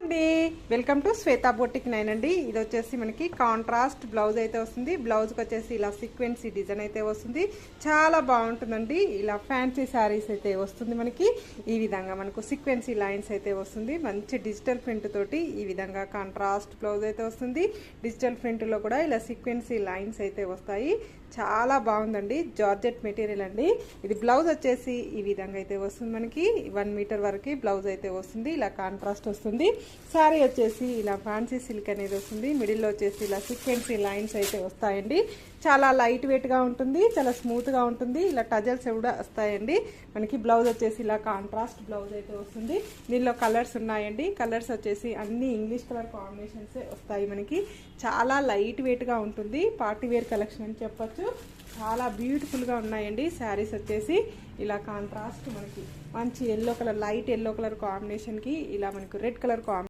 అండి, welcome to Shweta boutique 9 అండి. ఇది వచ్చేసి మనకి కాంట్రాస్ట్ బ్లౌజ్ అయితే వస్తుంది. బ్లౌజ్కి వచ్చేసి ఇలా సీక్వెన్సీ డిజైన్ అయితే వస్తుంది. చాలా బాగుంటుందండి. ఇలా ఫ్యాన్సీ శారీస్ అయితే వస్తుంది. మనకి ఈ విధంగా మనకు సీక్వెన్సీ లైన్స్ అయితే వస్తుంది. మంచి డిజిటల్ ప్రింట్ తోటి ఈ విధంగా కాంట్రాస్ట్ బ్లౌజ్ అయితే వస్తుంది. డిజిటల్ ప్రింట్లో కూడా ఇలా సీక్వెన్సీ లైన్స్ అయితే వస్తాయి. చాలా బాగుందండి. జార్జెట్ మెటీరియల్ అండి. ఇది బ్లౌజ్ వచ్చేసి ఈ విధంగా అయితే వస్తుంది. మనకి 1 మీటర్ వరకు బ్లౌజ్ అయితే వస్తుంది. ఇలా కాంట్రాస్ట్ వస్తుంది. శారీ వచ్చేసి ఇలా ఫ్యాన్సీ సిల్క్ అనేది వస్తుంది. మిడిల్లో వచ్చేసి ఇలా సీక్వెన్సీ లైన్స్ అయితే వస్తాయండి. చాలా లైట్ వెయిట్గా ఉంటుంది. చాలా స్మూత్గా ఉంటుంది. ఇలా టజల్స్ కూడా వస్తాయండి. మనకి బ్లౌజ్ వచ్చేసి ఇలా కాంట్రాస్ట్ బ్లౌజ్ అయితే వస్తుంది. దీనిలో కలర్స్ ఉన్నాయండి. కలర్స్ వచ్చేసి అన్ని ఇంగ్లీష్ కలర్ కాంబినేషన్స్ వస్తాయి. మనకి చాలా లైట్ వెయిట్గా ఉంటుంది. పార్టీ వేర్ కలెక్షన్ అని చెప్పొచ్చు. చాలా బ్యూటిఫుల్గా ఉన్నాయండి. శారీస్ వచ్చేసి ఇలా కాంట్రాస్ట్ మనకి మంచి yellow colour, light yellow colour కాంబినేషన్కి ఇలా మనకు రెడ్ కలర్ కాంబినేషన్